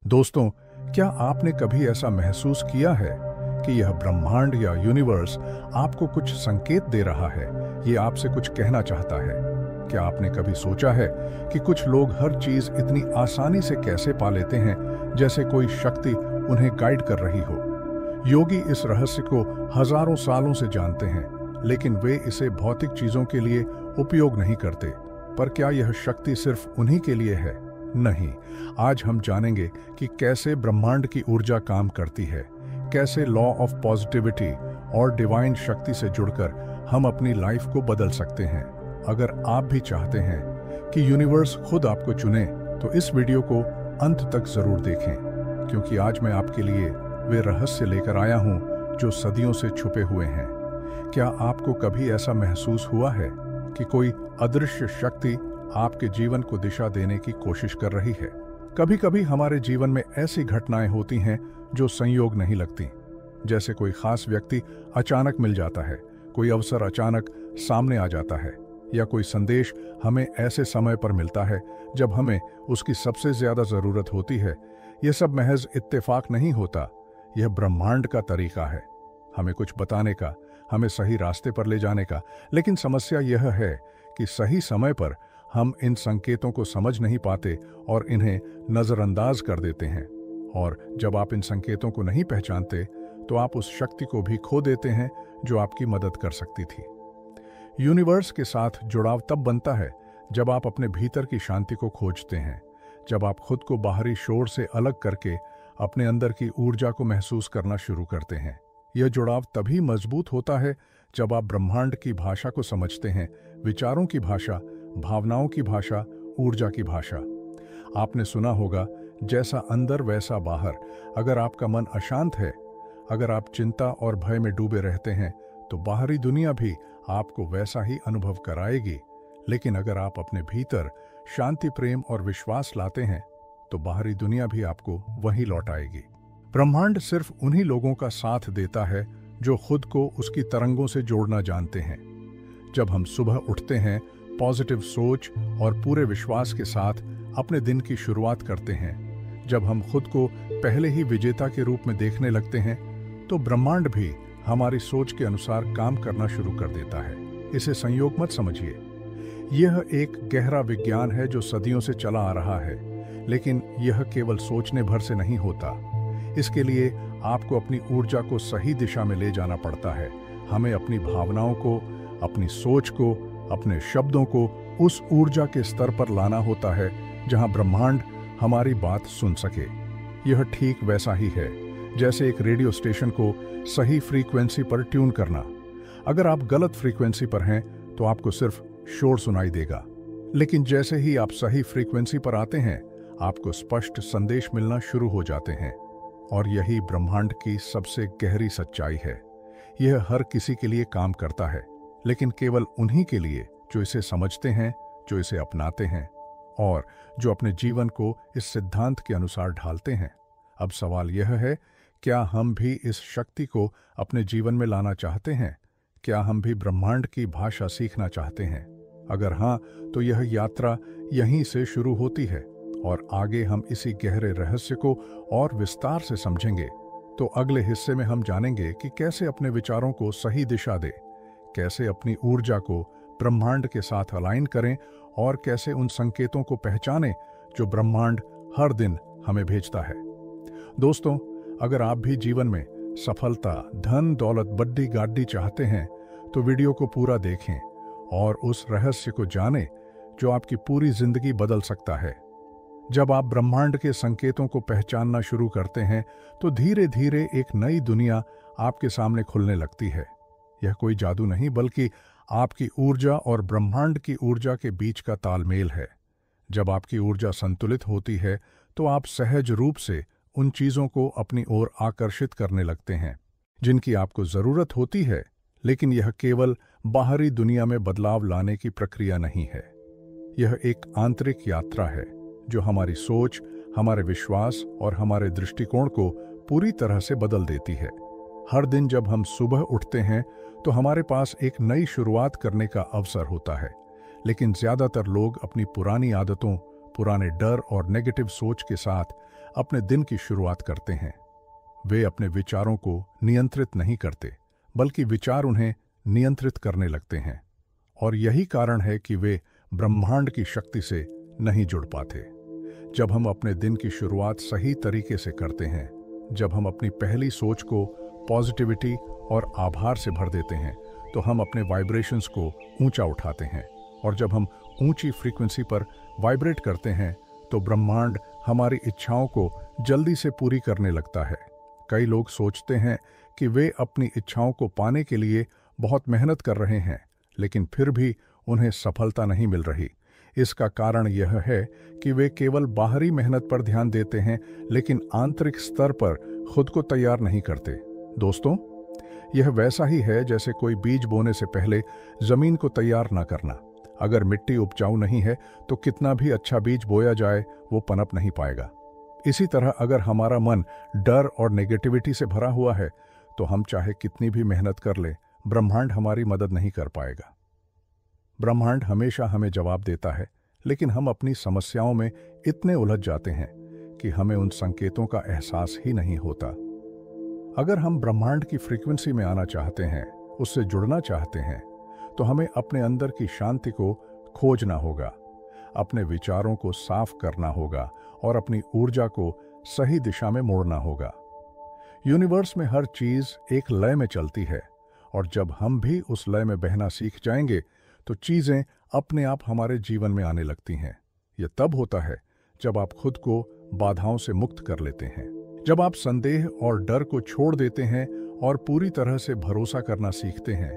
दोस्तों, क्या आपने कभी ऐसा महसूस किया है कि यह ब्रह्मांड या यूनिवर्स आपको कुछ संकेत दे रहा है, ये आपसे कुछ कहना चाहता है? क्या आपने कभी सोचा है कि कुछ लोग हर चीज इतनी आसानी से कैसे पा लेते हैं, जैसे कोई शक्ति उन्हें गाइड कर रही हो? योगी इस रहस्य को हजारों सालों से जानते हैं, लेकिन वे इसे भौतिक चीजों के लिए उपयोग नहीं करते। पर क्या यह शक्ति सिर्फ उन्हीं के लिए है? नहीं। आज हम जानेंगे कि कैसे ब्रह्मांड की ऊर्जा काम करती है, कैसे लॉ ऑफ पॉजिटिविटी और डिवाइन शक्ति से जुड़कर हम अपनी लाइफ को बदल सकते हैं। अगर आप भी चाहते हैं कि यूनिवर्स खुद आपको चुने, तो इस वीडियो को अंत तक जरूर देखें, क्योंकि आज मैं आपके लिए वे रहस्य लेकर आया हूं जो सदियों से छुपे हुए हैं। क्या आपको कभी ऐसा महसूस हुआ है कि कोई अदृश्य शक्ति आपके जीवन को दिशा देने की कोशिश कर रही है? कभी कभी हमारे जीवन में ऐसी घटनाएं होती हैं जो संयोग नहीं लगती, जैसे कोई खास व्यक्ति अचानक मिल जाता है, कोई अवसर अचानक सामने आ जाता है, या कोई संदेश हमें ऐसे समय पर मिलता है जब हमें उसकी सबसे ज्यादा जरूरत होती है। यह सब महज इत्तेफाक नहीं होता, यह ब्रह्मांड का तरीका है हमें कुछ बताने का, हमें सही रास्ते पर ले जाने का। लेकिन समस्या यह है कि सही समय पर हम इन संकेतों को समझ नहीं पाते और इन्हें नजरअंदाज कर देते हैं। और जब आप इन संकेतों को नहीं पहचानते, तो आप उस शक्ति को भी खो देते हैं जो आपकी मदद कर सकती थी। यूनिवर्स के साथ जुड़ाव तब बनता है जब आप अपने भीतर की शांति को खोजते हैं, जब आप खुद को बाहरी शोर से अलग करके अपने अंदर की ऊर्जा को महसूस करना शुरू करते हैं। यह जुड़ाव तभी मजबूत होता है जब आप ब्रह्मांड की भाषा को समझते हैं, विचारों की भाषा, भावनाओं की भाषा, ऊर्जा की भाषा। आपने सुना होगा, जैसा अंदर वैसा बाहर। अगर आपका मन अशांत है, अगर आप चिंता और भय में डूबे रहते हैं, तो बाहरी दुनिया भी आपको वैसा ही अनुभव कराएगी। लेकिन अगर आप अपने भीतर शांति, प्रेम और विश्वास लाते हैं, तो बाहरी दुनिया भी आपको वही लौटाएगी। ब्रह्मांड सिर्फ उन्हीं लोगों का साथ देता है जो खुद को उसकी तरंगों से जोड़ना जानते हैं। जब हम सुबह उठते हैं, पॉजिटिव सोच और पूरे विश्वास के साथ अपने दिन की शुरुआत करते हैं, जब हम खुद को पहले ही विजेता के रूप में देखने लगते हैं, तो ब्रह्मांड भी हमारी सोच के अनुसार काम करना शुरू कर देता है। इसे संयोग मत समझिए, यह एक गहरा विज्ञान है जो सदियों से चला आ रहा है। लेकिन यह केवल सोचने भर से नहीं होता। इसके लिए आपको अपनी ऊर्जा को सही दिशा में ले जाना पड़ता है। हमें अपनी भावनाओं को, अपनी सोच को, अपने शब्दों को उस ऊर्जा के स्तर पर लाना होता है जहां ब्रह्मांड हमारी बात सुन सके। यह ठीक वैसा ही है जैसे एक रेडियो स्टेशन को सही फ्रीक्वेंसी पर ट्यून करना। अगर आप गलत फ्रीक्वेंसी पर हैं, तो आपको सिर्फ शोर सुनाई देगा। लेकिन जैसे ही आप सही फ्रीक्वेंसी पर आते हैं, आपको स्पष्ट संदेश मिलना शुरू हो जाते हैं। और यही ब्रह्मांड की सबसे गहरी सच्चाई है। यह हर किसी के लिए काम करता है, लेकिन केवल उन्हीं के लिए जो इसे समझते हैं, जो इसे अपनाते हैं और जो अपने जीवन को इस सिद्धांत के अनुसार ढालते हैं। अब सवाल यह है, क्या हम भी इस शक्ति को अपने जीवन में लाना चाहते हैं? क्या हम भी ब्रह्मांड की भाषा सीखना चाहते हैं? अगर हाँ, तो यह यात्रा यहीं से शुरू होती है और आगे हम इसी गहरे रहस्य को और विस्तार से समझेंगे। तो अगले हिस्से में हम जानेंगे कि कैसे अपने विचारों को सही दिशा दें, कैसे अपनी ऊर्जा को ब्रह्मांड के साथ अलाइन करें और कैसे उन संकेतों को पहचानें जो ब्रह्मांड हर दिन हमें भेजता है। दोस्तों, अगर आप भी जीवन में सफलता, धन, दौलत, बड्डी गाड़ी चाहते हैं, तो वीडियो को पूरा देखें और उस रहस्य को जानें जो आपकी पूरी जिंदगी बदल सकता है। जब आप ब्रह्मांड के संकेतों को पहचानना शुरू करते हैं, तो धीरे धीरे एक नई दुनिया आपके सामने खुलने लगती है। यह कोई जादू नहीं, बल्कि आपकी ऊर्जा और ब्रह्मांड की ऊर्जा के बीच का तालमेल है। जब आपकी ऊर्जा संतुलित होती है, तो आप सहज रूप से उन चीजों को अपनी ओर आकर्षित करने लगते हैं जिनकी आपको जरूरत होती है। लेकिन यह केवल बाहरी दुनिया में बदलाव लाने की प्रक्रिया नहीं है। यह एक आंतरिक यात्रा है जो हमारी सोच, हमारे विश्वास और हमारे दृष्टिकोण को पूरी तरह से बदल देती है। हर दिन जब हम सुबह उठते हैं, तो हमारे पास एक नई शुरुआत करने का अवसर होता है। लेकिन ज्यादातर लोग अपनी पुरानी आदतों, पुराने डर और नेगेटिव सोच के साथ अपने दिन की शुरुआत करते हैं, वे अपने विचारों को नियंत्रित नहीं करते, बल्कि विचार उन्हें नियंत्रित करने लगते हैं। और यही कारण है कि वे ब्रह्मांड की शक्ति से नहीं जुड़ पाते। जब हम अपने दिन की शुरुआत सही तरीके से करते हैं, जब हम अपनी पहली सोच को पॉजिटिविटी और आभार से भर देते हैं, तो हम अपने वाइब्रेशंस को ऊंचा उठाते हैं। और जब हम ऊंची फ्रीक्वेंसी पर वाइब्रेट करते हैं, तो ब्रह्मांड हमारी इच्छाओं को जल्दी से पूरी करने लगता है। कई लोग सोचते हैं कि वे अपनी इच्छाओं को पाने के लिए बहुत मेहनत कर रहे हैं, लेकिन फिर भी उन्हें सफलता नहीं मिल रही। इसका कारण यह है कि वे केवल बाहरी मेहनत पर ध्यान देते हैं, लेकिन आंतरिक स्तर पर खुद को तैयार नहीं करते। दोस्तों, यह वैसा ही है जैसे कोई बीज बोने से पहले जमीन को तैयार ना करना। अगर मिट्टी उपजाऊ नहीं है तो कितना भी अच्छा बीज बोया जाए, वो पनप नहीं पाएगा। इसी तरह अगर हमारा मन डर और नेगेटिविटी से भरा हुआ है, तो हम चाहे कितनी भी मेहनत कर ले, ब्रह्मांड हमारी मदद नहीं कर पाएगा। ब्रह्मांड हमेशा हमें जवाब देता है, लेकिन हम अपनी समस्याओं में इतने उलझ जाते हैं कि हमें उन संकेतों का एहसास ही नहीं होता। अगर हम ब्रह्मांड की फ्रीक्वेंसी में आना चाहते हैं, उससे जुड़ना चाहते हैं, तो हमें अपने अंदर की शांति को खोजना होगा, अपने विचारों को साफ करना होगा और अपनी ऊर्जा को सही दिशा में मोड़ना होगा। यूनिवर्स में हर चीज एक लय में चलती है, और जब हम भी उस लय में बहना सीख जाएंगे, तो चीजें अपने आप हमारे जीवन में आने लगती हैं। यह तब होता है जब आप खुद को बाधाओं से मुक्त कर लेते हैं, जब आप संदेह और डर को छोड़ देते हैं और पूरी तरह से भरोसा करना सीखते हैं।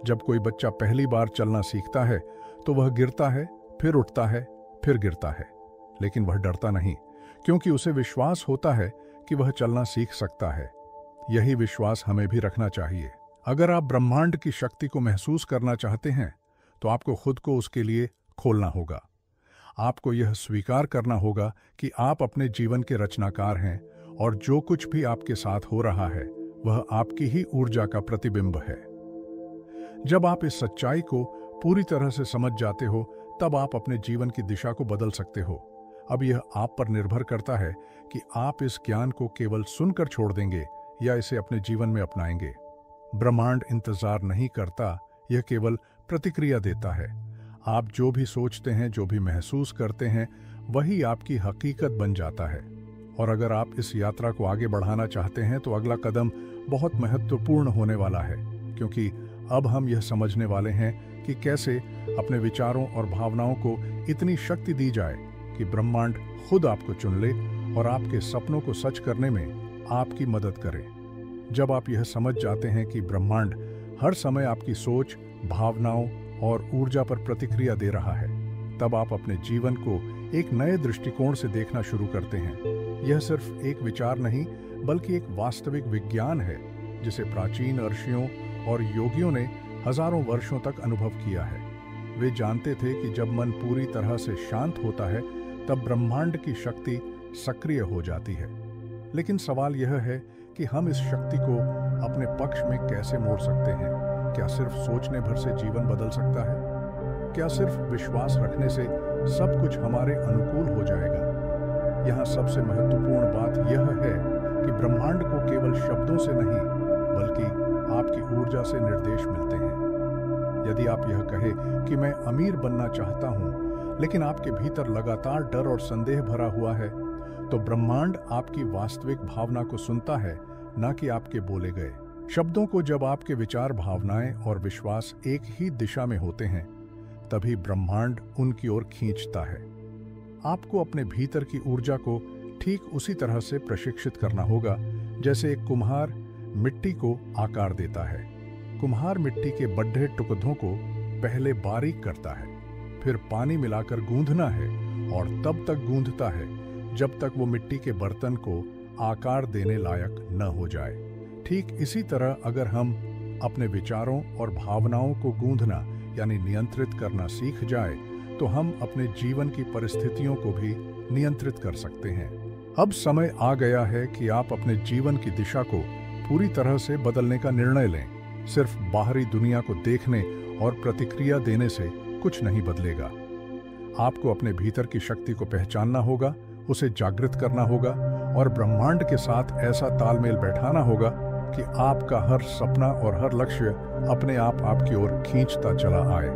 जब कोई बच्चा पहली बार चलना सीखता है, तो वह गिरता है, फिर उठता है, फिर गिरता है, लेकिन वह डरता नहीं, क्योंकि उसे विश्वास होता है कि वह चलना सीख सकता है। यही विश्वास हमें भी रखना चाहिए। अगर आप ब्रह्मांड की शक्ति को महसूस करना चाहते हैं, तो आपको खुद को उसके लिए खोलना होगा। आपको यह स्वीकार करना होगा कि आप अपने जीवन के रचनाकार हैं, और जो कुछ भी आपके साथ हो रहा है, वह आपकी ही ऊर्जा का प्रतिबिंब है। जब आप इस सच्चाई को पूरी तरह से समझ जाते हो, तब आप अपने जीवन की दिशा को बदल सकते हो। अब यह आप पर निर्भर करता है कि आप इस ज्ञान को केवल सुनकर छोड़ देंगे या इसे अपने जीवन में अपनाएंगे। ब्रह्मांड इंतजार नहीं करता, यह केवल प्रतिक्रिया देता है। आप जो भी सोचते हैं, जो भी महसूस करते हैं, वही आपकी हकीकत बन जाता है। और अगर आप इस यात्रा को आगे बढ़ाना चाहते हैं, तो अगला कदम बहुत महत्वपूर्ण होने वाला है, क्योंकि अब हम यह समझने वाले हैं कि कैसे अपने विचारों और भावनाओं को इतनी शक्ति दी जाए कि ब्रह्मांड खुद आपको चुन ले और आपके सपनों को सच करने में आपकी मदद करे। जब आप यह समझ जाते हैं कि ब्रह्मांड हर समय आपकी सोच, भावनाओं और ऊर्जा पर प्रतिक्रिया दे रहा है, तब आप अपने जीवन को एक नए दृष्टिकोण से देखना शुरू करते हैं। यह सिर्फ एक विचार नहीं, बल्कि एक वास्तविक विज्ञान है, जिसे प्राचीन ऋषियों और योगियों ने हजारों वर्षों तक अनुभव किया है। वे जानते थे कि जब मन पूरी तरह से शांत होता है, तब ब्रह्मांड की शक्ति सक्रिय हो जाती है। लेकिन सवाल यह है कि हम इस शक्ति को अपने पक्ष में कैसे मोड़ सकते हैं? क्या सिर्फ सोचने भर से जीवन बदल सकता है? क्या सिर्फ विश्वास रखने से सब कुछ हमारे अनुकूल हो जाएगा? यहाँ सबसे महत्वपूर्ण बात यह है कि ब्रह्मांड को केवल शब्दों से नहीं, बल्कि आपकी ऊर्जा से निर्देश मिलते हैं। यदि आप यह कहें कि मैं अमीर बनना चाहता हूँ, लेकिन आपके भीतर लगातार डर और संदेह भरा हुआ है, तो ब्रह्मांड आपकी वास्तविक भावना को सुनता है, न कि आपके बोले गए शब्दों को। जब आपके विचार, भावनाएं और विश्वास एक ही दिशा में होते हैं, तभी ब्रह्मांड उनकी ओर खींचता है। आपको अपने भीतर की ऊर्जा को ठीक उसी तरह से प्रशिक्षित करना होगा जैसे एक कुम्हार मिट्टी को आकार देता है। कुम्हार मिट्टी के बड्ढे टुकड़ों को पहले बारीक करता है, फिर पानी मिलाकर गूंथना है और तब तक गूंथता है जब तक वो मिट्टी के बर्तन को आकार देने लायक न हो जाए। ठीक इसी तरह अगर हम अपने विचारों और भावनाओं को गूंथना यानी नियंत्रित करना सीख जाए, तो हम अपने जीवन की परिस्थितियों को भी नियंत्रित कर सकते हैं। अब समय आ गया है कि आप अपने जीवन की दिशा को पूरी तरह से बदलने का निर्णय लें। सिर्फ बाहरी दुनिया को देखने और प्रतिक्रिया देने से कुछ नहीं बदलेगा। आपको अपने भीतर की शक्ति को पहचानना होगा, उसे जागृत करना होगा और ब्रह्मांड के साथ ऐसा तालमेल बैठाना होगा कि आपका हर सपना और हर लक्ष्य अपने आप आपकी ओर खींचता चला आए।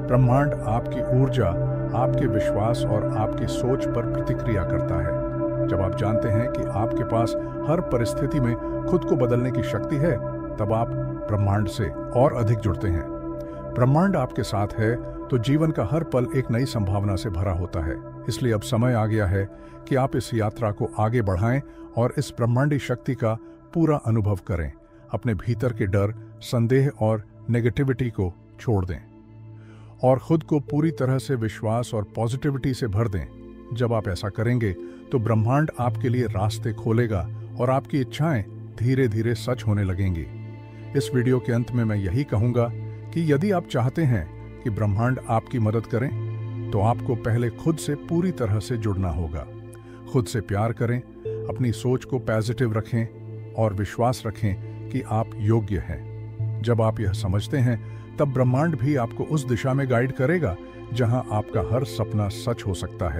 ब्रह्मांड आपकी ऊर्जा, आपके विश्वास और आपकी सोच पर प्रतिक्रिया करता है। जब आप जानते हैं कि आपके पास हर परिस्थिति में खुद को बदलने की शक्ति है, तब आप ब्रह्मांड से और अधिक जुड़ते हैं। ब्रह्मांड आपके साथ है तो जीवन का हर पल एक नई संभावना से भरा होता है। इसलिए अब समय आ गया है कि आप इस यात्रा को आगे बढ़ाएं और इस ब्रह्मांडी शक्ति का पूरा अनुभव करें। अपने भीतर के डर, संदेह और नेगेटिविटी को छोड़ दें और खुद को पूरी तरह से विश्वास और पॉजिटिविटी से भर दें। जब आप ऐसा करेंगे तो ब्रह्मांड आपके लिए रास्ते खोलेगा और आपकी इच्छाएं धीरे धीरे सच होने लगेंगी। इस वीडियो के अंत में मैं यही कहूंगा कि यदि आप चाहते हैं कि ब्रह्मांड आपकी मदद करें, तो आपको पहले खुद से पूरी तरह से जुड़ना होगा। खुद से प्यार करें, अपनी सोच को पॉजिटिव रखें और विश्वास रखें कि आप योग्य हैं। जब आप यह समझते हैं, तब ब्रह्मांड भी आपको उस दिशा में गाइड करेगा जहां आपका हर सपना सच हो सकता है।